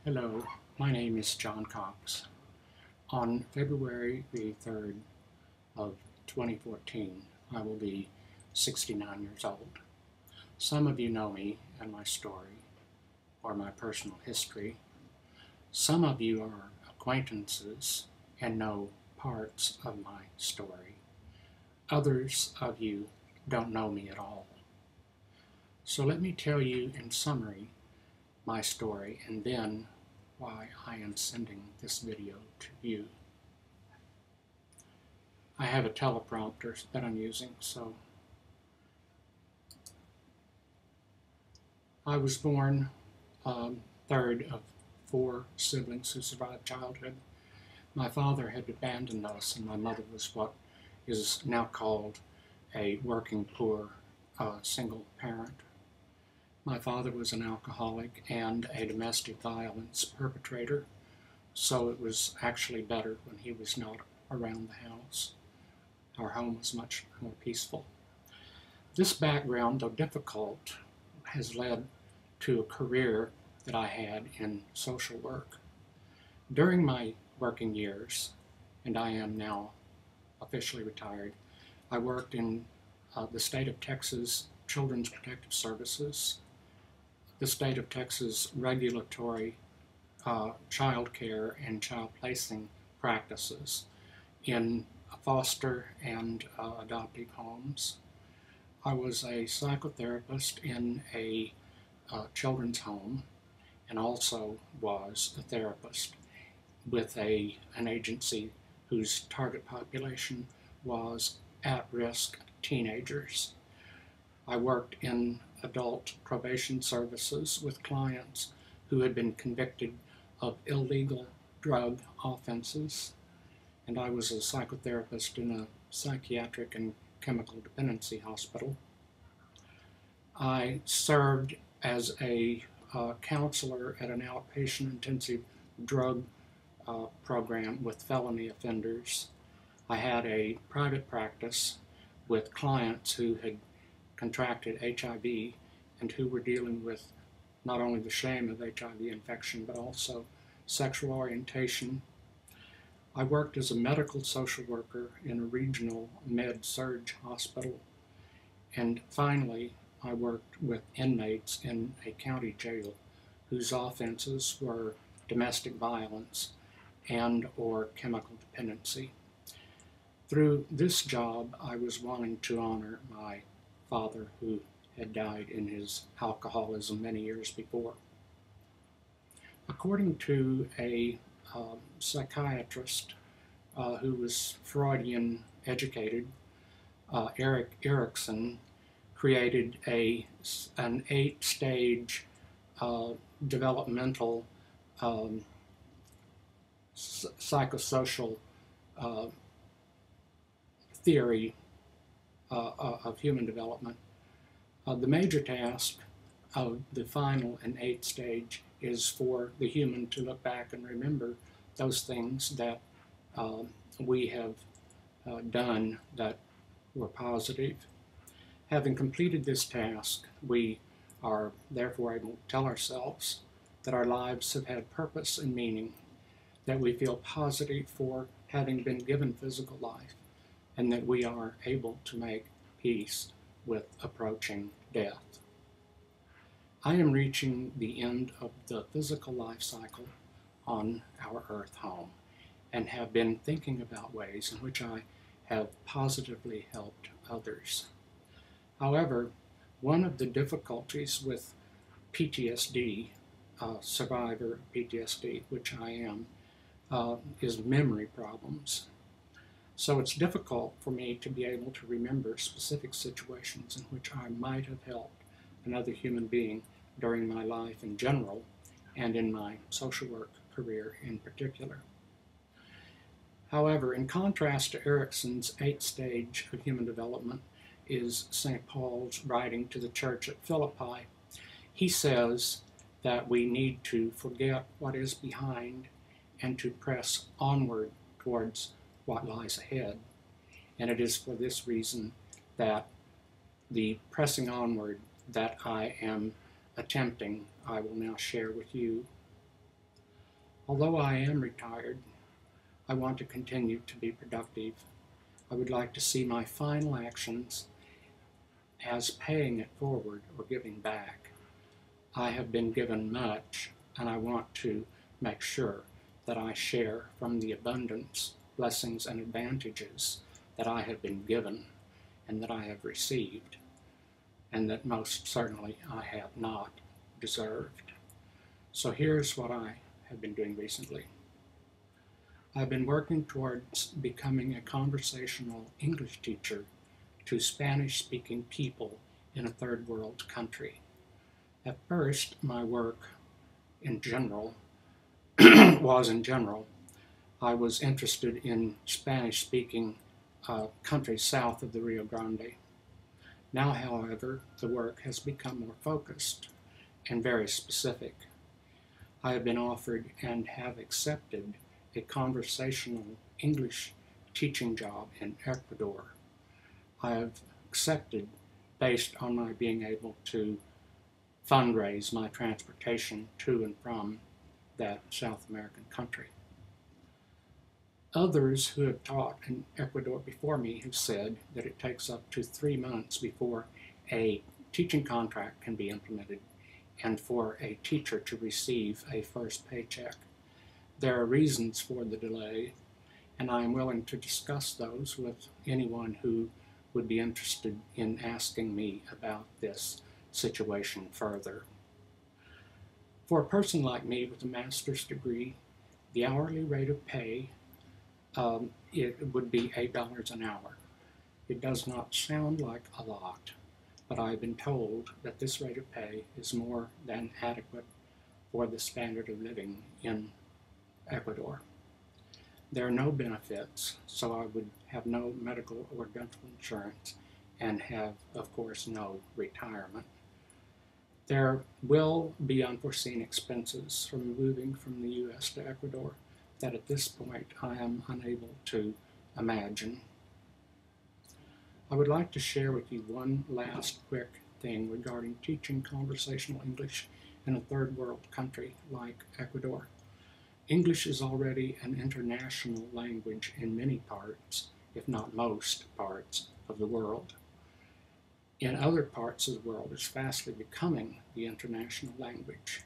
Hello, my name is John Cox. On February the 3rd of 2014, I will be 69 years old. Some of you know me and my story or my personal history. Some of you are acquaintances and know parts of my story. Others of you don't know me at all. So let me tell you in summary my story and then why I am sending this video to you. I have a teleprompter that I'm using, so I was born third of 4 siblings who survived childhood. My father had abandoned us, and my mother was what is now called a working poor single parent. My father was an alcoholic and a domestic violence perpetrator, so it was actually better when he was not around the house. Our home was much more peaceful. This background, though difficult, has led to a career that I had in social work. During my working years, and I am now officially retired, I worked in the state of Texas Children's Protective Services, the state of Texas regulatory child care and child placing practices in foster and adoptive homes. I was a psychotherapist in a children's home and also was a therapist with an agency whose target population was at-risk teenagers. I worked in adult probation services with clients who had been convicted of illegal drug offenses, and I was a psychotherapist in a psychiatric and chemical dependency hospital. I served as a counselor at an outpatient intensive drug program with felony offenders. I had a private practice with clients who had contracted HIV and who were dealing with not only the shame of HIV infection but also sexual orientation. I worked as a medical social worker in a regional med-surg hospital, and finally I worked with inmates in a county jail whose offenses were domestic violence and or chemical dependency. Through this job, I was wanting to honor my father, who had died in his alcoholism many years before. According to a psychiatrist who was Freudian educated, Erik Erikson created an 8-stage developmental psychosocial theory of human development. The major task of the final and 8th stage is for the human to look back and remember those things that we have done that were positive. Having completed this task, we are therefore able to tell ourselves that our lives have had purpose and meaning, that we feel positive for having been given physical life, and that we are able to make peace with approaching death. I am reaching the end of the physical life cycle on our earth home and have been thinking about ways in which I have positively helped others. However, one of the difficulties with PTSD, survivor of PTSD, which I am, is memory problems. So it's difficult for me to be able to remember specific situations in which I might have helped another human being during my life in general and in my social work career in particular. However, in contrast to Erikson's 8th stage of human development is St. Paul's writing to the church at Philippi. He says that we need to forget what is behind and to press onward towards what lies ahead. And it is for this reason that the pressing onward that I am attempting, I will now share with you. Although I am retired, I want to continue to be productive. I would like to see my final actions as paying it forward or giving back. I have been given much, and I want to make sure that I share from the abundance, blessings, and advantages that I have been given and that I have received, and that most certainly I have not deserved. So here's what I have been doing recently. I've been working towards becoming a conversational English teacher to Spanish-speaking people in a third world country. At first, my work in general I was interested in Spanish-speaking countries south of the Rio Grande. Now, however, the work has become more focused and very specific. I have been offered and have accepted a conversational English teaching job in Ecuador. I have accepted based on my being able to fundraise my transportation to and from that South American country. Others who have taught in Ecuador before me have said that it takes up to 3 months before a teaching contract can be implemented and for a teacher to receive a first paycheck. There are reasons for the delay, and I am willing to discuss those with anyone who would be interested in asking me about this situation further. For a person like me with a master's degree, the hourly rate of pay it would be $8 an hour. It does not sound like a lot, but I've been told that this rate of pay is more than adequate for the standard of living in Ecuador. There are no benefits, so I would have no medical or dental insurance and have, of course, no retirement. There will be unforeseen expenses from moving from the U.S. to Ecuador that at this point I am unable to imagine. I would like to share with you one last quick thing regarding teaching conversational English in a third world country like Ecuador. English is already an international language in many parts, if not most parts, of the world. In other parts of the world, it's fastly becoming the international language.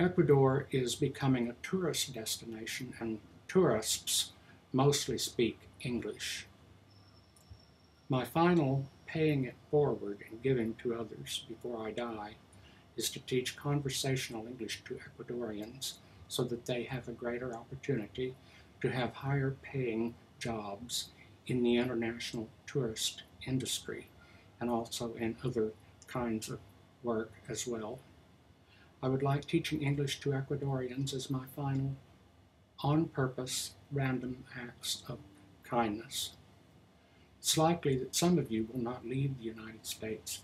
Ecuador is becoming a tourist destination, and tourists mostly speak English. My final paying it forward and giving to others before I die is to teach conversational English to Ecuadorians so that they have a greater opportunity to have higher paying jobs in the international tourist industry and also in other kinds of work as well. I would like teaching English to Ecuadorians as my final, on-purpose, random acts of kindness. It's likely that some of you will not leave the United States,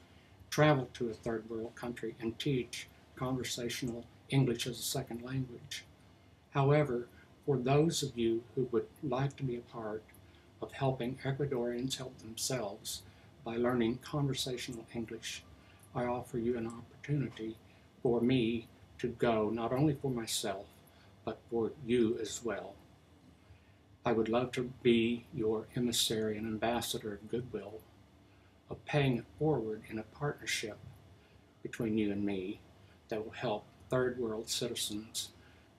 travel to a third world country, and teach conversational English as a second language. However, for those of you who would like to be a part of helping Ecuadorians help themselves by learning conversational English, I offer you an opportunity for me to go, not only for myself, but for you as well. I would love to be your emissary and ambassador of goodwill, of paying it forward in a partnership between you and me that will help third world citizens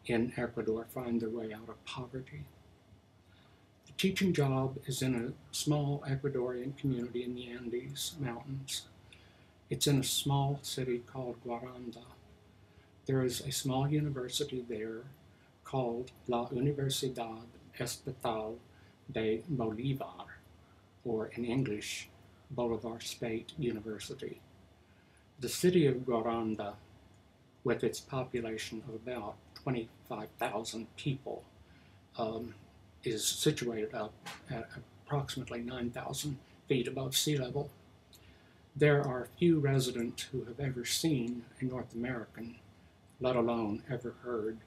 in Ecuador find their way out of poverty. The teaching job is in a small Ecuadorian community in the Andes Mountains. It's in a small city called Guaranda. There is a small university there called La Universidad Estatal de Bolívar, or in English, Bolivar State University. The city of Guaranda, with its population of about 25,000 people, is situated up at approximately 9,000 feet above sea level. There are few residents who have ever seen a North American, let alone ever heard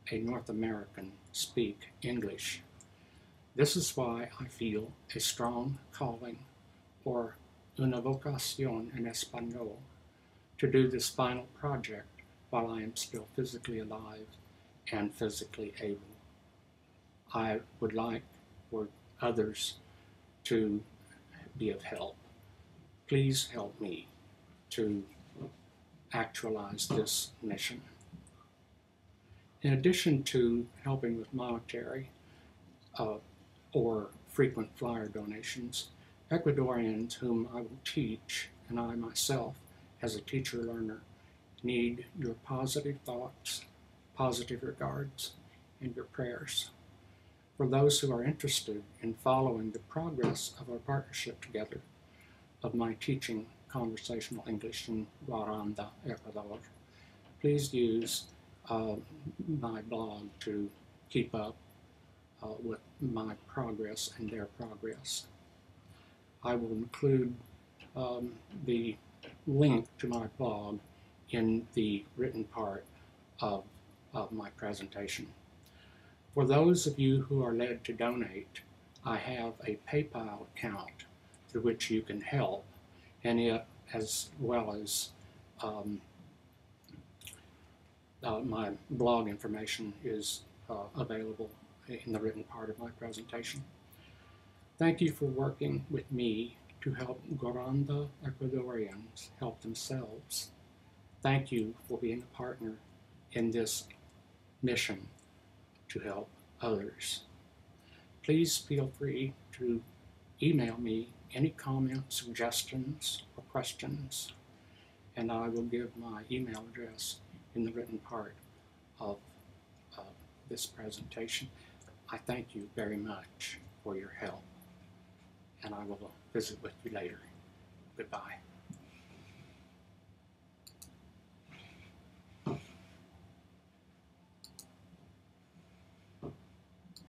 a North American speak English. This is why I feel a strong calling, or una vocación en español, to do this final project while I am still physically alive and physically able. I would like for others to be of help. Please help me to actualize this mission. In addition to helping with monetary or frequent flyer donations, Ecuadorians whom I will teach, and I myself as a teacher-learner, need your positive thoughts, positive regards, and your prayers. For those who are interested in following the progress of our partnership together, of my teaching conversational English in Guaranda, Ecuador, please use my blog to keep up with my progress and their progress. I will include the link to my blog in the written part of my presentation. For those of you who are led to donate, I have a PayPal account through which you can help, and it, as well as my blog information, is available in the written part of my presentation. Thank you for working with me to help Guaranda Ecuadorians help themselves. Thank you for being a partner in this mission to help others. Please feel free to email me any comments, suggestions, or questions, and I will give my email address in the written part of this presentation. I thank you very much for your help, and I will visit with you later. Goodbye.